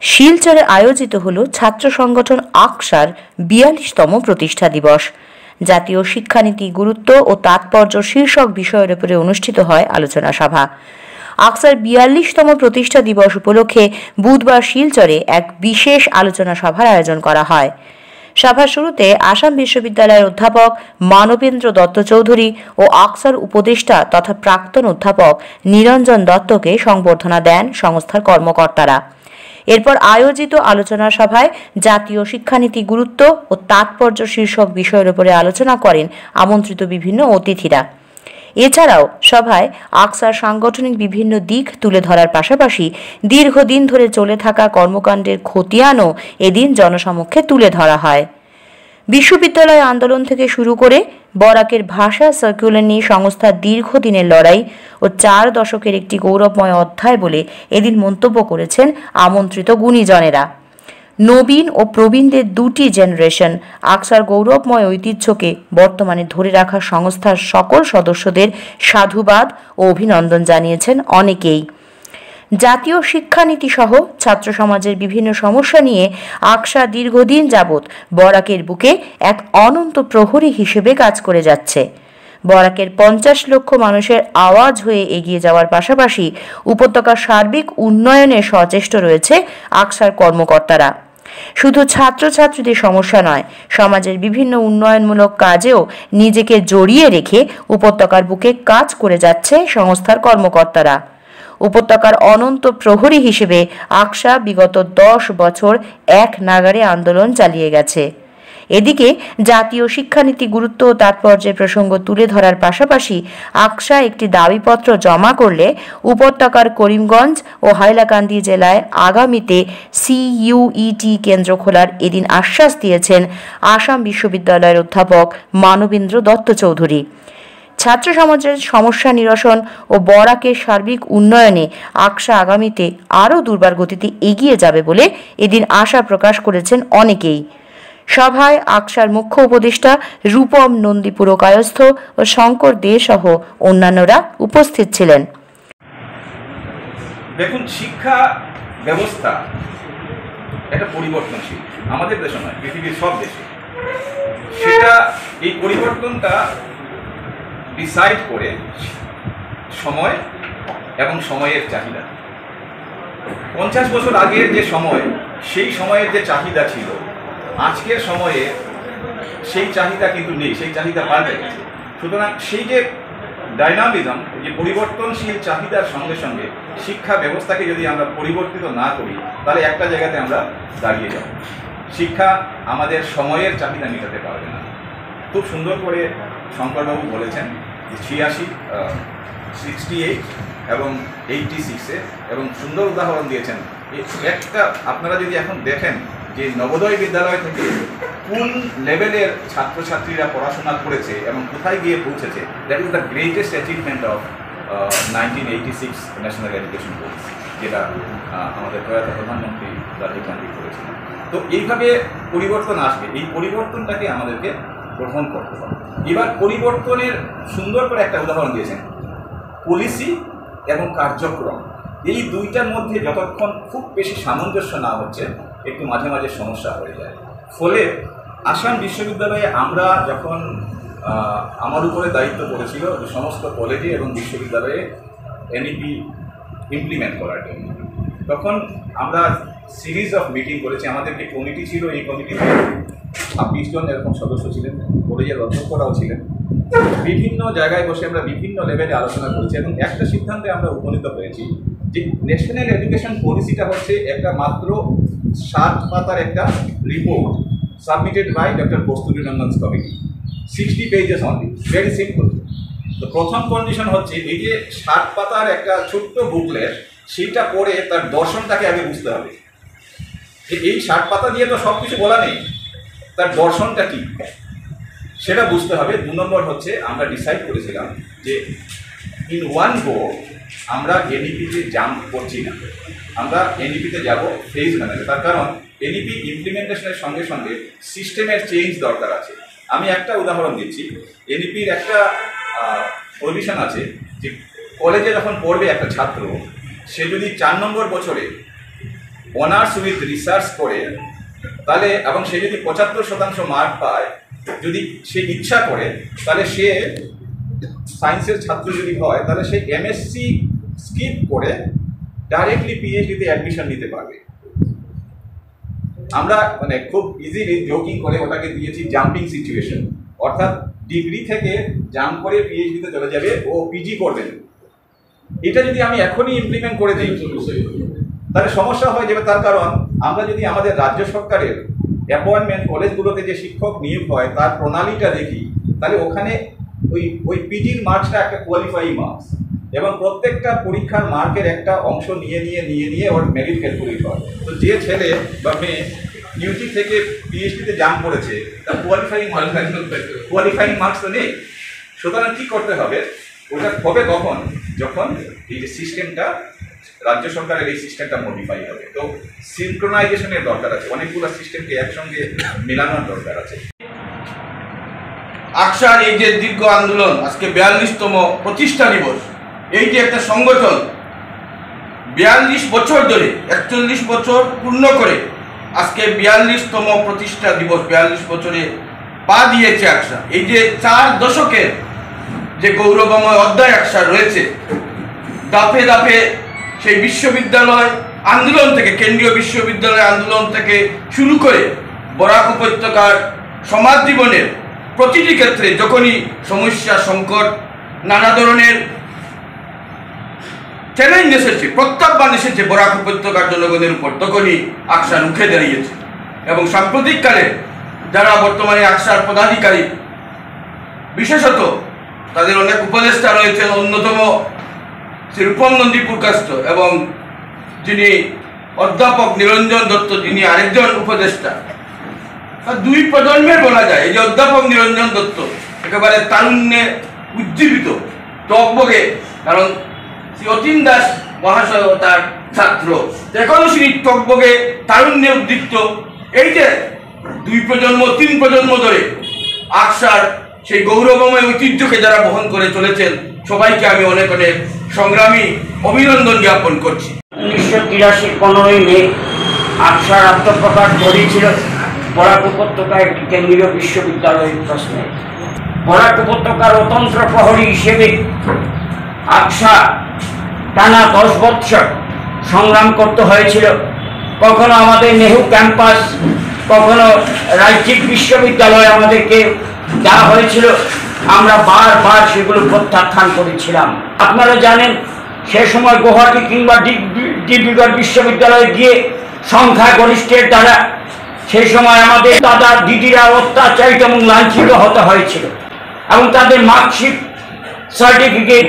শিলচরে আয়োজিত হল ছাত্র সংগঠন আকসার ৪২তম প্রতিষ্ঠা দিবস। জাতীয় শিক্ষানীতি গুরুত্ব ও তাৎপর্য শীর্ষক বিষয়ের উপরে অনুষ্ঠিত হয় আলোচনা সভা। আকসার ৪২তম প্রতিষ্ঠা দিবস উপলক্ষে বুধবার শিলচরে এক বিশেষ আলোচনা সভার আয়োজন করা হয়। সভার শুরুতে আসাম বিশ্ববিদ্যালয়ের অধ্যাপক মানবেন্দ্র দত্ত চৌধুরী ও আকসার উপদেষ্টা তথা প্রাক্তন অধ্যাপক নিরঞ্জন দত্তকে সংবর্ধনা দেন সংস্থার কর্মকর্তারা। এরপর আয়োজিত আলোচনা সভায় জাতীয় শিক্ষানীতি গুরুত্ব ও তাৎপর্য শীর্ষক বিষয়ের উপরে আলোচনা করেন আমন্ত্রিত বিভিন্ন অতিথিরা। এছাড়াও সভায় আকসার সাংগঠনিক বিভিন্ন দিক তুলে ধরার পাশাপাশি দীর্ঘদিন ধরে চলে থাকা কর্মকাণ্ডের খতিয়ানও এদিন জনসমক্ষে তুলে ধরা হয়। বিশ্ববিদ্যালয় আন্দোলন থেকে শুরু করে বরাকের ভাষা সার্কুলার নিয়ে সংস্থার দীর্ঘদিনের লড়াই ও ৪ দশকের একটি গৌরবময় অধ্যায় বলে এদিন মন্তব্য করেছেন আমন্ত্রিত গুণীজনেরা। নবীন ও প্রবীণদের দুটি জেনারেশন আকসার গৌরবময় ঐতিহ্যকে বর্তমানে ধরে রাখা সংস্থার সকল সদস্যদের সাধুবাদ ও অভিনন্দন জানিয়েছেন অনেকেই। জাতীয় শিক্ষানীতি সহ ছাত্র সমাজের বিভিন্ন সমস্যা নিয়ে আকসা দীর্ঘদিন যাবৎ বরাকের বুকে এক অনন্ত প্রহরী হিসেবে কাজ করে যাচ্ছে। বরাকের ৫০ লক্ষ মানুষের আওয়াজ হয়ে এগিয়ে যাওয়ার পাশাপাশি উপত্যকার সার্বিক উন্নয়নে সচেষ্ট রয়েছে আকসার কর্মকর্তারা। শুধু ছাত্রছাত্রীদের সমস্যা নয়, সমাজের বিভিন্ন উন্নয়নমূলক কাজেও নিজেকে জড়িয়ে রেখে উপত্যকার বুকে কাজ করে যাচ্ছে সংস্থার কর্মকর্তারা। উপত্যকার অনন্ত প্রহরী হিসেবে আকসা বিগত ১০ বছর এক নাগারে আন্দোলন চালিয়ে গেছে। এদিকে জাতীয় শিক্ষানীতি গুরুত্ব ও তাৎপর্যের প্রসঙ্গ তুলে ধরার পাশাপাশি আকসা একটি দাবিপত্র জমা করলে উপত্যকার করিমগঞ্জ ও হাইলাকান্দি জেলায় আগামীতে CUET কেন্দ্র খোলার এদিন আশ্বাস দিয়েছেন আসাম বিশ্ববিদ্যালয়ের অধ্যাপক মানবেন্দ্র দত্ত চৌধুরী। ছাত্র সমাজের সমস্যা নিরসন ও বরাকের সার্বিক উন্নয়নে আকসা আগামীতে আরও দুর্বার গতিতে এগিয়ে যাবে বলে এদিন আশা প্রকাশ করেছেন অনেকেই। সভায় আকসার মুখ্য উপদেষ্টা রূপম নন্দী পুরকায়স্থ ও শঙ্কর দে সহ অন্যান্যরা উপস্থিত ছিলেন। দেখুন, শিক্ষা ব্যবস্থা একটা পরিবর্তনশীল, আমাদের দেশে নয়, পৃথিবীর সব দেশে। সেটা এই পরিবর্তনটা ডিসাইড করে সময় এবং সময়ের চাহিদা। ৫০ বছর আগের যে সময়, সেই সময়ের যে চাহিদা ছিল, আজকের সময়ে সেই চাহিদা কিন্তু নেই, সেই চাহিদা পাল্টে গেছে। সুতরাং সেই যে ডাইনামিজম, যে পরিবর্তনশীল চাহিদার সঙ্গে সঙ্গে শিক্ষা ব্যবস্থাকে যদি আমরা পরিবর্তিত না করি, তাহলে একটা জায়গাতে আমরা দাঁড়িয়ে যাব। শিক্ষা আমাদের সময়ের চাহিদা মেটাতে পারবে না। খুব সুন্দর করে শঙ্করবাবু বলেছেন যে ৮৬, 68 এবং 86-এ, এবং সুন্দর উদাহরণ দিয়েছেন। একটা আপনারা যদি এখন দেখেন যে নবোদয় বিদ্যালয় থেকে কোন লেভেলের ছাত্রছাত্রীরা পড়াশোনা করেছে এবং কোথায় গিয়ে পৌঁছেছে, that is the greatest achievement of 1986 national education policy, যেটা আমাদের প্রয়াত প্রধানমন্ত্রী রাজীব গান্ধী করেছিলেন। তো এইভাবে পরিবর্তন আসবে, এই পরিবর্তনটাকে আমাদেরকে গ্রহণ করতে হবে। এবার পরিবর্তনের সুন্দর করে একটা উদাহরণ দিয়েছেন, পলিসি এবং কার্যক্রম। এই দুইটার মধ্যে যতক্ষণ খুব বেশি সামঞ্জস্য না হচ্ছে, একটু মাঝে মাঝে সমস্যা হয়ে যায়। ফলে আসাম বিশ্ববিদ্যালয়ে আমরা যখন আমার উপরে দায়িত্ব পড়েছিল যে সমস্ত কলেজে এবং বিশ্ববিদ্যালয়ে NEP ইমপ্লিমেন্ট করার জন্য, তখন আমরা সিরিজ অফ মিটিং করেছি। আমাদের যে কমিটি ছিল, এই কমিটিতে ২৬ জন এরকম সদস্য ছিলেন, কলেজের অধ্যক্ষরাও ছিলেন। বিভিন্ন জায়গায় বসে আমরা বিভিন্ন লেভেলে আলোচনা করেছি এবং একটা সিদ্ধান্তে আমরা উপনীত হয়েছি যে ন্যাশনাল এডুকেশন পলিসিটা হচ্ছে একটা মাত্র ৭ পাতার একটা report submitted by doctor Kasturi Rangan's committee, 60 pages only, very simple. তো প্রথম কন্ডিশন হচ্ছে এই যে ৭ পাতার একটা ছোট্ট বুকলেট, সেইটা পড়ে তার দর্শনটাকে আগে বুঝতে হবে। এই ৬০ পাতা দিয়ে তো সব কিছু বলা নেই, তার দর্শনটা কী সেটা বুঝতে হবে। ২ নম্বর হচ্ছে আমরা ডিসাইড করেছিলাম যে ইন ওয়ান গো আমরা NEP-তে জাম্প করছি না, আমরা NEP-তে যাব ফেজ ম্যানারে। তার কারণ NEP ইমপ্লিমেন্টেশনের সঙ্গে সঙ্গে সিস্টেমের চেঞ্জ দরকার আছে। আমি একটা উদাহরণ দিচ্ছি। NEP-র একটা প্রভিশন আছে যে কলেজে যখন পড়বে একটা ছাত্র, সে যদি ৪ নম্বর বছরে অনার্স উইথ রিসার্চ করে, তাহলে এবং সে যদি 75% মার্ক পায়, যদি সে ইচ্ছা করে, তাহলে সে সায়েন্সের ছাত্র যদি হয়, তাহলে সে এমএসসি স্কিপ করে ডাইরেক্টলি পিএইচডিতে অ্যাডমিশন নিতে পারবে। আমরা মানে খুব ইজিলি জোকিং করে ওটাকে দিয়েছি জাম্পিং সিচুয়েশন, অর্থাৎ ডিগ্রি থেকে জাম্প করে পিএইচডিতে চলে যাবে, ও পিজি করবে। এটা যদি আমি এখনই ইমপ্লিমেন্ট করে দিই তাহলে সমস্যা হয়ে যাবে। তার কারণ আমরা যদি আমাদের রাজ্য সরকারের অ্যাপয়েন্টমেন্ট কলেজগুলোতে যে শিক্ষক নিয়োগ হয় তার প্রণালীটা দেখি, তাহলে ওখানে ওই পিজির মার্কসটা একটা কোয়ালিফাইং মার্কস, এবং প্রত্যেকটা পরীক্ষার মার্কের একটা অংশ নিয়ে ওর মেরিট ক্যালকুলেট হয়। তো যে ছেলে বা মেয়ে ইউজি থেকে পিএইচডিতে জাম্প করেছে তার কোয়ালিফাইং মার্কস তো নেই। সুতরাং কী করতে হবে, ওটা হবে কখন, যখন এই যে সিস্টেমটা রাজ্য সরকারের এই সিস্টেমটা মডিফাই হবে। তো সিনক্রোনাইজেশনের দরকার আছে, অনেকগুলো সিস্টেমকে একসঙ্গে মেলানোর দরকার আছে। আকসার এই যে দীর্ঘ আন্দোলন, আজকে 42তম প্রতিষ্ঠা দিবস, এই যে একটা সংগঠন 42 বছর ধরে 41 বছর পূর্ণ করে আজকে 42তম প্রতিষ্ঠা দিবস, 42 বছরে পা দিয়েছে আকসা। এই যে 4 দশকের যে গৌরবময় অধ্যায় আকসা রয়েছে, দাপে দাপে সেই বিশ্ববিদ্যালয় আন্দোলন থেকে, কেন্দ্রীয় বিশ্ববিদ্যালয় আন্দোলন থেকে শুরু করে বরাক উপত্যকার সমাজ জীবনের প্রতিটি ক্ষেত্রে যখনই সমস্যা, সংকট, নানা ধরনের চ্যালেঞ্জ এসেছে, প্রত্যাহ্বান এসেছে বরাক উপত্যকার জনগণের উপর, তখনই আকসা রুখে দাঁড়িয়েছে। এবং সাম্প্রতিককালে যারা বর্তমানে আকসার পদাধিকারী, বিশেষত তাদের অনেক উপদেষ্টা রয়েছেন, অন্যতম শ্রী রূপম নন্দী পুরকাস্ত এবং যিনি অধ্যাপক নিরঞ্জন দত্ত, যিনি আরেকজন উপদেষ্টা। 2 প্রজন্মের বলা যায়। এই যে অধ্যাপক নিরঞ্জন দত্ত একেবারে তারুণ্যে উজ্জীবিত, টকবগে, কারণ শ্রী অতীন দাস মহাশয় তার ছাত্র, এখনো তিনি টকবগে তারুণ্যে উদ্দীপ্ত। এই যে 2 প্রজন্ম 3 প্রজন্ম ধরে আকসার সেই গৌরবময় ঐতিহ্যকে যারা বহন করে চলেছেন, সবাইকে আমি অনেক অনেক সংগ্রামী অভিনন্দন জ্ঞাপন করছি। 1983 15ই মে আকসার আত্মপ্রকাশ ঘটেছিল বরাক উপত্যকায় একটি কেন্দ্রীয় বিশ্ববিদ্যালয়ের প্রশ্নে। বরাক উপত্যকার অতন্ত্র প্রহরী হিসেবে আকসা টানা 10 বৎসর সংগ্রাম করতে হয়েছিল। কখনো আমাদের নেহরু ক্যাম্পাস, কখনো রাজ্যিক বিশ্ববিদ্যালয় আমাদেরকে দেওয়া হয়েছিল, আমরা বারবার সেগুলো প্রত্যাখ্যান করেছিলাম। আপনারা জানেন সে সময় গুয়াহাটি কিংবা ডিব্রুগড় বিশ্ববিদ্যালয়ে গিয়ে সংখ্যাগরিষ্ঠের দ্বারা সেই সময় আমাদের দাদা দিদিরা অত্যাচারিত এবং লাঞ্ছিত হতে হয়েছিল, এবং তাদের মার্কশিট, সার্টিফিকেট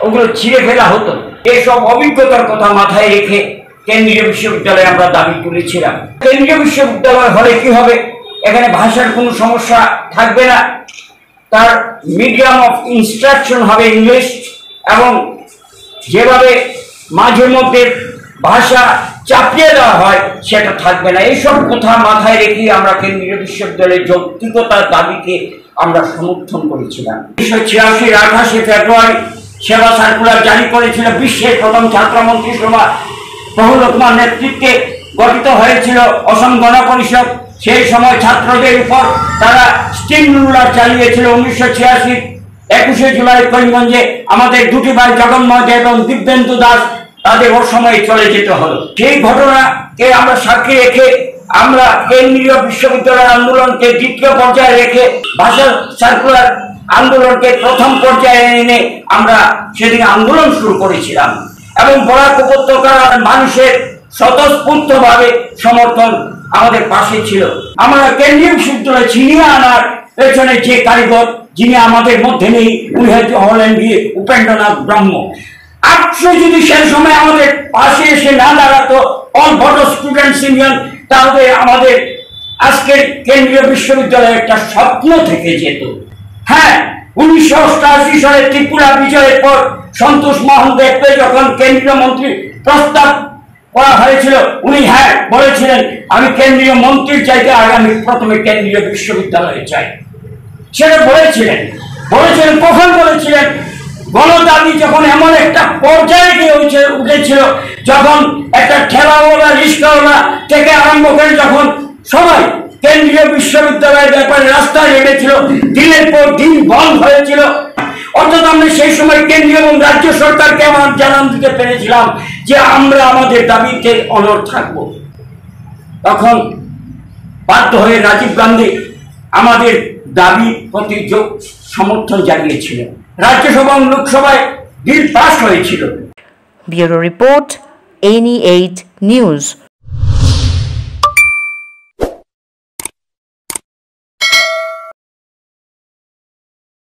ওগুলো ছিঁড়ে ফেলা হতো। এসব অভিজ্ঞতার কথা মাথায় রেখে কেন্দ্রীয় বিশ্ববিদ্যালয়ে আমরা দাবি তুলেছিলাম। কেন্দ্রীয় বিশ্ববিদ্যালয় হলে কি হবে, এখানে ভাষার কোনো সমস্যা থাকবে না, তার মিডিয়াম অফ ইনস্ট্রাকশন হবে ইংলিশ, এবং যেভাবে মাঝে মধ্যে ভাষা চাপিয়ে দেওয়া হয় সেটা থাকবে না। এইসব কথা মাথায় রেখে আমরা কেন্দ্রীয় বিশ্ববিদ্যালয়ের যৌক্তিকতার দাবিকে আমরা সমর্থন করেছিলাম। 1986 28 ফেব্রুয়ারি সেবা সার্কুলার জারি করেছিল বিশ্বের প্রথম ছাত্র মন্ত্রিসভা, বহুলোকমার নেতৃত্বে গঠিত হয়েছিল অসম গণ পরিষদ। সেই সময় ছাত্রদের উপর তারা স্টিম রুলার চালিয়েছিল। 1986 21 জুলাই করিমগঞ্জে আমাদের 2টি ভাই জগন্ময় দেব এবং দিব্যেন্দু দাস তাদের ওর সময় চলে যেতে হলো। সেই ঘটনাকে আমরা সাক্ষী রেখে আমরা কেন্দ্রীয় বিশ্ববিদ্যালয় আন্দোলনকে দ্বিতীয় পর্যায়ে রেখে ভাষা সার্কুলার আন্দোলনকে প্রথম পর্যায়ে এনে আমরা সেদিন আন্দোলন শুরু করেছিলাম, এবং বরাক উপত্যকার মানুষের স্বতঃস্ফূর্তভাবে সমর্থন আমাদের পাশে ছিল। আমরা কেন্দ্রীয় বিশ্ববিদ্যালয় ছিনিয়ে আনার পেছনে যে কারিগর যিনি আমাদের মধ্যে নেই, উনি হলেন গিয়ে উপেন্দ্রনাথ ব্রহ্ম। আকসা যদি সেই সময় আমাদের পাশে এসে না দাঁড়াতো, অল বড় স্টুডেন্টস ইউনিয়ন, তাহলে আমাদের আজকের কেন্দ্রীয় বিশ্ববিদ্যালয় একটা স্বপ্ন থেকে যেত। হ্যাঁ, 1988 সালে ত্রিপুরা বিজয়ের পর সন্তোষ মোহন দেবকে যখন কেন্দ্রীয় মন্ত্রী প্রস্তাব করা হয়েছিল, উনি হ্যাঁ বলেছিলেন আমি কেন্দ্রীয় মন্ত্রীর চাইতে আগে আমি প্রথমে কেন্দ্রীয় বিশ্ববিদ্যালয়ে চাই। সেটা বলেছিলেন কখন বলেছিলেন? গণদাবি যখন এমন একটা পর্যায়ে গিয়ে উঠেছিল, যখন একটা ঠেলাওয়ালা রিক্সাওয়ালা থেকে আরম্ভ করে যখন সবাই কেন্দ্রীয় বিশ্ববিদ্যালয়ের ব্যাপারে রাস্তায় নেমেছিল, দিনের পর দিন বন্ধ হয়েছিল, অর্থাৎ আমরা সেই সময় কেন্দ্রীয় এবং রাজ্য সরকারকে আমার জানান দিতে পেরেছিলাম যে আমরা আমাদের দাবিতে অনড় থাকবো। তখন বাধ্য হয়ে রাজীব গান্ধী আমাদের দাবি প্রতি সমর্থন জানিয়েছিলেন। রাজ্যসভা এবং লোকসভায় বিল পাস হয়েছিল। Bureau report, NE8 news.